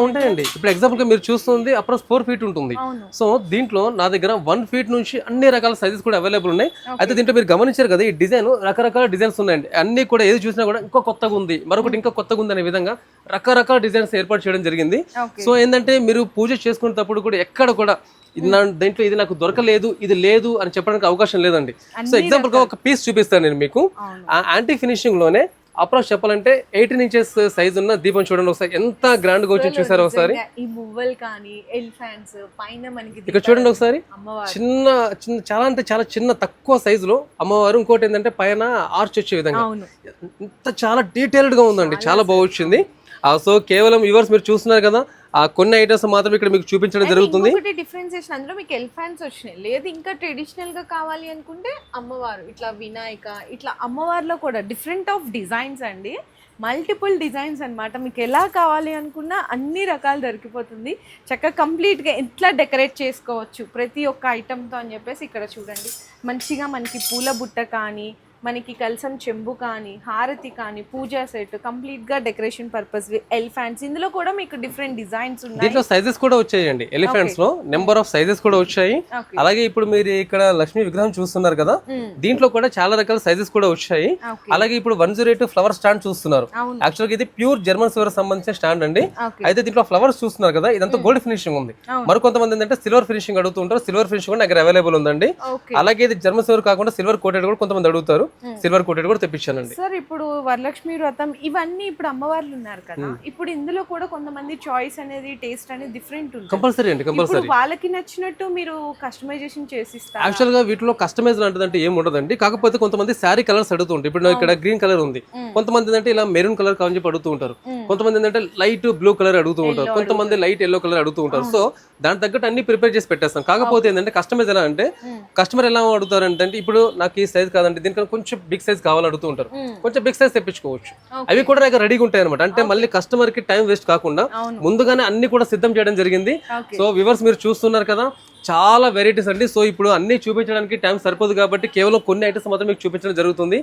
ఉంటాయండి. ఇప్పుడు ఎగ్జాంపుల్ గా మీరు చూస్తుంది అప్రాక్స్ 4 feet ఉంటుంది. సో దీంట్లో నా దగ్గర 1 feet నుంచి అన్ని రకాల సైజెస్ కూడా అవైలబుల్ ఉన్నాయి. అయితే దీంట్లో మీరు గమనించారు కదా, ఈ డిజైన్ రకరకాల డిజైన్స్ ఉన్నాయండి. అన్ని కూడా ఏది చూసినా కూడా ఇంకో కొత్తగా ఉంది, మరొకటి ఇంకా కొత్తగా ఉంది అనే విధంగా రకరకాల డిజైన్స్ ఏర్పాటు చేయడం జరిగింది. సో ఏంటంటే మీరు పూజ చేసుకునేటప్పుడు కూడా ఎక్కడ కూడా దీంట్లో ఇది నాకు దొరకలేదు, ఇది లేదు అని చెప్పడానికి అవకాశం లేదండి. సో ఎగ్జాంపుల్ గా ఒక పీస్ చూపిస్తాను నేను మీకు. ఆ యాంటీ ఫినిషింగ్ లోనే అప్రాక్స్ చెప్పాలంటే 18 inches సైజ్ ఉన్న దీపం చూడండి ఒకసారి, ఎంత గ్రాండ్ గా వచ్చి చూసారు ఒకసారి. ఇక్కడ చూడండి ఒకసారి, చిన్న చిన్న చాలా అంటే చాలా చిన్న తక్కువ సైజులో అమ్మవారు. ఇంకోటి ఏంటంటే పైన ఆర్చ్ వచ్చే విధంగా ఇంత చాలా డీటెయిల్డ్ గా ఉందండి, చాలా బాగా వచ్చింది. సో కేవలం వ్యూవర్స్ మీరు చూస్తున్నారు కదా, ఆ కొన్ని ఐటమ్స్ మాత్రం ఇక్కడ మీకు చూపించడం జరుగుతుంది. డిఫరెన్సియేషన్ అందులో మీకు ఎలిఫెంట్స్ వచ్చినాయి, లేదు ఇంకా ట్రెడిషనల్ గా కావాలి అనుకుంటే అమ్మవారు ఇట్లా వినాయక, ఇట్లా అమ్మవారిలో కూడా డిఫరెంట్ ఆఫ్ డిజైన్స్ అండి, మల్టిపుల్ డిజైన్స్ అన్నమాట. మీకు ఎలా కావాలి అనుకున్నా అన్ని రకాలు దొరికిపోతుంది. చక్కగా కంప్లీట్గా ఎట్లా డెకరేట్ చేసుకోవచ్చు ప్రతి ఒక్క ఐటమ్తో అని చెప్పేసి ఇక్కడ చూడండి. మంచిగా మనకి పూల బుట్ట కానీ మనకి కలసం చెంబు కానీ హారతి కానీ పూజా సెట్ కంప్లీట్ గా డెకరేషన్ పర్పస్ ఎలిఫెంట్స్ ఇందులో కూడా మీకు డిఫరెంట్ డిజైన్స్ ఉన్నాయి. దీంట్లో సైజెస్ కూడా వచ్చాయండి. ఎలిఫెంట్స్ లో నెంబర్ ఆఫ్ సైజెస్ కూడా వచ్చాయి. Okay. అలాగే ఇప్పుడు మీరు ఇక్కడ లక్ష్మీ విగ్రహం చూస్తున్నారు కదా, దీంట్లో కూడా చాలా రకాల సైజెస్ కూడా వచ్చాయి. Okay. అలాగే ఇప్పుడు 108 ఫ్లవర్ స్టాండ్ చూస్తున్నారు. అవును. యాక్చువల్ గా ఇది ప్యూర్ జర్మన్ సిల్వర్ సంబంధించిన స్టాండ్ అండి. Okay. అయితే దీంట్లో ఫ్లవర్స్ చూస్తున్నారు కదా, ఇదంతా గోల్డ్ ఫినిషింగ్ ఉంది. మరి కొంతమంది ఏంటంటే సిల్వర్ ఫినిషింగ్ అడుగుతూ ఉంటారు. సిల్వర్ ఫినిషింగ్ కూడా దగ్గర అవైలబుల్ ఉందండి. Okay. అలాగే ఇది జర్మన్ సిల్వర్ కాకుండా సిల్వర్ కోటెడ్ కూడా కొంతమంది అడుగుతారు. సిల్వర్ కోటెడ్ కూడా తెప్పించానండి. సార్ ఇప్పుడు వరలక్ష్మి వ్రతం ఇవన్నీ ఇప్పుడు అమ్మవార్లు ఉన్నారు కదా, ఇప్పుడు ఇందులో కూడా కొంతమంది చాయిస్ అనేది టేస్ట్ అనేది డిఫరెంట్ ఉంటుంది. కంపల్సరీ అండి, కంపల్సరీ. ఇప్పుడు వాళ్ళకి నచ్చినట్టు మీరు కస్టమైజేషన్ చేసి ఇస్తారు. యాక్చువల్ గా వీటిలో కస్టమైజ్ అంటే ఏం ఉండదండి. కాకపోతే కొంతమంది శారీ కలర్స్ అడుగుతుంటారు. ఇప్పుడు ఇక్కడ గ్రీన్ కలర్ ఉంది, కొంతమంది ఏంటంటే ఇలా మెరూన్ కలర్ కావాలని చెప్పి అడుగుతూ ఉంటారు. కొంతమంది ఏంటంటే లైట్ బ్లూ కలర్ అడుగుతూ ఉంటారు, కొంతమంది లైట్ ఎల్లో కలర్ అడుగుతూ ఉంటారు. సో దాని తగ్గట్టు అన్ని ప్రిపేర్ చేసి పెట్టేస్తాం. కాకపోతే ఏంటంటే కస్టమైజ్ ఎలా అంటే కస్టమర్ ఎలా అడుగుతారు అంటే ఇప్పుడు నాకు ఈ సైజ్ కాదండి, దీనికన్నా కొంచెం బిగ్ సైజ్ కావాలని అడుగుతూ ఉంటారు. కొంచెం బిగ్ సైజ్ తెప్పించుకోవచ్చు. అవి కూడా నాకు రెడీగా ఉంటాయి అనమాట. అంటే మళ్ళీ కస్టమర్ కి టైం వేస్ట్ కాకుండా ముందుగానే అన్ని కూడా సిద్ధం చేయడం జరిగింది. సో వ్యూవర్స్ మీరు చూస్తున్నారు కదా, చాలా వెరైటీస్ అండి. సో ఇప్పుడు అన్ని చూపించడానికి టైం సరిపోదు కాబట్టి కేవలం కొన్ని ఐటమ్స్ మాత్రం మీకు చూపించడం జరుగుతుంది.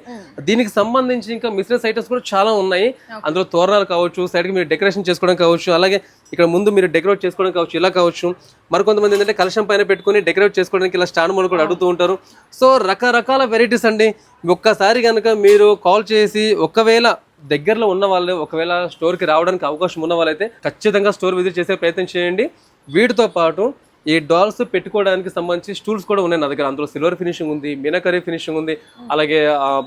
దీనికి సంబంధించి ఇంకా మిస్లెస్ ఐటమ్స్ కూడా చాలా ఉన్నాయి. అందులో తోరణాలు కావచ్చు, సైడ్ కి మీరు డెకరేషన్ చేసుకోవడం కావచ్చు, అలాగే ఇక్కడ ముందు మీరు డెకరేట్ చేసుకోవడం కావచ్చు, ఇలా కావచ్చు. మరి కొంతమంది ఏంటంటే కలశం పైన పెట్టుకుని డెకరేట్ చేసుకోవడానికి ఇలా స్టాండ్ మూల కూడా అడుగుతూ ఉంటారు. సో రకరకాల వెరైటీస్ అండి. ఒక్కసారి కనుక మీరు కాల్ చేసి ఒకవేళ దగ్గరలో ఉన్న వాళ్ళు ఒకవేళ స్టోర్కి రావడానికి అవకాశం ఉన్న వాళ్ళైతే ఖచ్చితంగా స్టోర్ విజిట్ చేసే ప్రయత్నం చేయండి. వీటితో పాటు ఈ డాల్స్ పెట్టుకోవడానికి సంబంధించి స్టూల్స్ కూడా ఉన్నాయి నా దగ్గర. అందులో సిల్వర్ ఫినిషింగ్ ఉంది, మీనాకరీ ఫినిషింగ్ ఉంది, అలాగే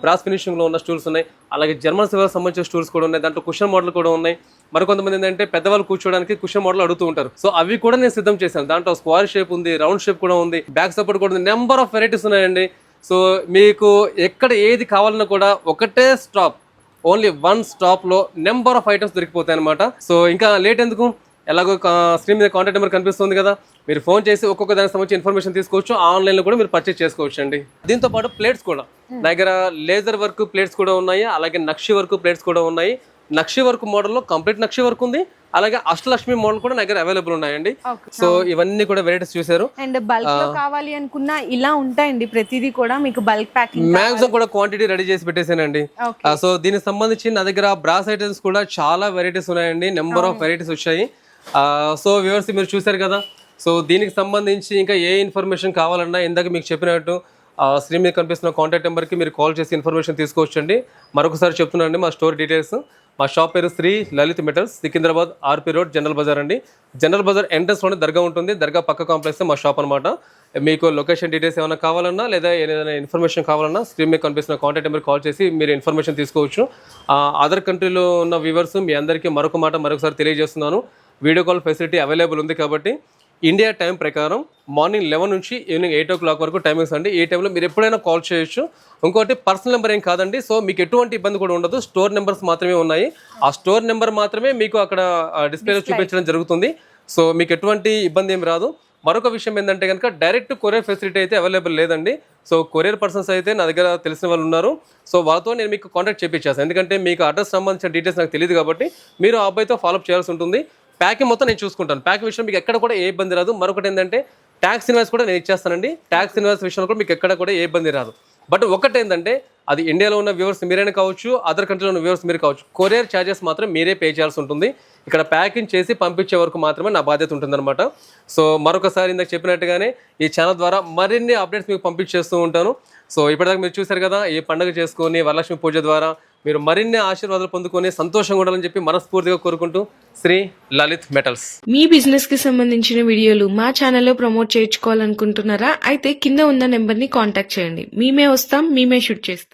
బ్రాస్ ఫినిషింగ్ లో ఉన్న స్టూల్స్ ఉన్నాయి, అలాగే జర్మన్ సిల్వర్ సంబంధించిన స్టూల్స్ కూడా ఉన్నాయి. దాంట్లో కుషన్ మోడల్ కూడా ఉన్నాయి. మరి కొంతమంది ఏంటంటే పెద్దవాళ్ళు కూర్చోడానికి కుషన్ మోడల్ అడుగుతూ ఉంటారు. సో అవి కూడా నేను సిద్ధం చేశాను. దాంట్లో స్క్వేర్ షేప్ ఉంది, రౌండ్ షేప్ కూడా ఉంది, బ్యాక్ సపోర్ట్ కూడా ఉంది. నెంబర్ ఆఫ్ వెరైటీస్ ఉన్నాయండి. సో మీకు ఎక్కడ ఏది కావాలన్నా కూడా ఒకటే స్టాప్, ఓన్లీ వన్ స్టాప్ లో నెంబర్ ఆఫ్ ఐటమ్స్ దొరికిపోతాయి అనమాట. సో ఇంకా లేట్ ఎందుకు, ఎలాగో స్క్రీన్ మీద కాంటాక్ట్ నెంబర్ కనిపిస్తుంది కదా, మీరు ఫోన్ చేసి ఒక్కొక్క దానికి సంబంధించి ఇన్ఫర్మేషన్ తీసుకోవచ్చు. ఆన్లైన్ లో కూడా మీరు పర్చేస్ చేసుకోవచ్చు అండి. దీంతో పాటు ప్లేట్స్ కూడా దగ్గర లేజర్ వర్క్ ప్లేట్స్ కూడా ఉన్నాయి, అలాగే నక్షి వర్క్ ప్లేట్స్ కూడా ఉన్నాయి. నక్షి వర్క్ మోడల్ లో కంప్లీట్ నక్షి వర్క్ ఉంది, అలాగే అష్టలక్ష్మి మోడల్ కూడా దగ్గర అవైలబుల్ ఉన్నాయండి. సో ఇవన్నీ కూడా వెరైటీస్ చూసారు. అండ్ బల్క్ లో కావాలి అనుకున్నా ఇలా ఉంటాయండి. ప్రతిదీ కూడా మీకు బల్క్ ప్యాకింగ్ మాక్సిమం కూడా క్వాంటిటీ రెడీ చేసి పెట్టేసానండి. సో దీనికి సంబంధించి నా దగ్గర బ్రాస్ ఐటమ్స్ కూడా చాలా వెరైటీస్ ఉన్నాయండి. నెంబర్ ఆఫ్ వెరైటీస్ వచ్చాయి. సో వ్యూవర్స్ మీరు చూసారు కదా. సో దీనికి సంబంధించి ఇంకా ఏ ఇన్ఫర్మేషన్ కావాలన్నా ఇందాక మీకు చెప్పినట్టు స్క్రీన్ మీద కనిపిస్తున్న కాంటాక్ట్ నెంబర్కి మీరు కాల్ చేసి ఇన్ఫర్మేషన్ తీసుకోవచ్చండి. మరొకసారి చెప్తున్నానండి మా స్టోర్ డీటెయిల్స్. మా షాప్ పేరు Shri Lalit metals, Secunderabad RP road, general bazaar అండి. జనరల్ బజార్ ఎంట్రన్స్లోనే దర్గా ఉంటుంది. దర్గా పక్క కాంప్లెక్స్ మా షాప్ అనమాట. మీకు లొకేషన్ డీటెయిల్స్ ఏమైనా కావాలన్నా లేదా ఏదైనా ఇన్ఫర్మేషన్ కావాలన్నా స్క్రీన్ మీద కనిపిస్తున్న కాంటాక్ట్ నెంబర్ కాల్ చేసి మీరు ఇన్ఫర్మేషన్ తీసుకోవచ్చు. అదర్ కంట్రీలో ఉన్న వ్యూవర్స్ మీ అందరికీ మరొకసారి తెలియజేస్తున్నాను, వీడియో కాల్ ఫెసిలిటీ అవైలబుల్ ఉంది కాబట్టి ఇండియా టైం ప్రకారం మార్నింగ్ 11 నుంచి ఈవినింగ్ 8 o'clock వరకు టైమింగ్స్ అండి. ఈ టైంలో మీరు ఎప్పుడైనా కాల్ చేయొచ్చు. ఇంకోటి పర్సనల్ నెంబర్ ఏం కాదండి. సో మీకు ఎటువంటి ఇబ్బంది కూడా ఉండదు. స్టోర్ నెంబర్స్ మాత్రమే ఉన్నాయి. ఆ స్టోర్ నెంబర్ మాత్రమే మీకు అక్కడ డిస్ప్లేలో చూపించడం జరుగుతుంది. సో మీకు ఎటువంటి ఇబ్బంది ఏం రాదు. మరొక విషయం ఏంటంటే కనుక డైరెక్ట్ కొరియర్ ఫెసిలిటీ అయితే అవైలబుల్ లేదండి. సో కొరియర్ పర్సన్స్ అయితే నా దగ్గర తెలిసిన వాళ్ళు ఉన్నారు. సో వాళ్ళతో నేను మీకు కాంటాక్ట్ చేయించేస్తాను. ఎందుకంటే మీకు అడ్రస్ సంబంధించిన డీటెయిల్స్ నాకు తెలియదు కాబట్టి మీరు ఆ అబ్బాయితో ఫాలోఅప్ చేయాల్సి ఉంటుంది. ప్యాకింగ్ మొత్తం నేను చూసుకుంటాను. ప్యాకింగ్ విషయం మీకు ఎక్కడ కూడా ఏ ఇబ్బంది రాదు. మరొకటి ఏంటంటే ట్యాక్స్ ఇన్వాయిస్ కూడా నేను ఇచ్చేస్తానండి. ట్యాక్స్ ఇన్వాయిస్ విషయంలో కూడా మీకు ఎక్కడ కూడా ఏ ఇబ్బంది రాదు. బట్ ఒకటి ఏంటంటే అది ఇండియాలో ఉన్న వ్యూవర్స్ మీరైనా కావచ్చు, అదర్ కంట్రీలో ఉన్న వ్యూవర్స్ మీరు కావచ్చు, కొరియర్ ఛార్జెస్ మాత్రం మీరే పే చేయాల్సి ఉంటుంది. ఇక్కడ ప్యాకింగ్ చేసి పంపించే వరకు మాత్రమే నా బాధ్యత ఉంటుందన్నమాట. సో మరొకసారి ఇందాక చెప్పినట్టుగానే ఈ ఛానల్ ద్వారా మరిన్ని అప్డేట్స్ మీకు పంపించేస్తూ ఉంటాను. సో ఇప్పటిదాకా మీరు చూశారు కదా, ఈ పండుగ చేసుకొని వరలక్ష్మి పూజ ద్వారా మీరు మరిన్ని ఆశీర్వాదాలు పొందుకొని సంతోషంగా ఉండాలని చెప్పి మనస్ఫూర్తిగా కోరుకుంటూ శ్రీ లలిత్ మెటల్స్. మీ బిజినెస్ కి సంబంధించిన వీడియోలు మా ఛానల్లో ప్రమోట్ చేయించుకోవాలనుకుంటున్నారా? అయితే కింద ఉన్న నెంబర్ ని కాంటాక్ట్ చేయండి. మేమే వస్తాం, మేమే షూట్ చేస్తాం.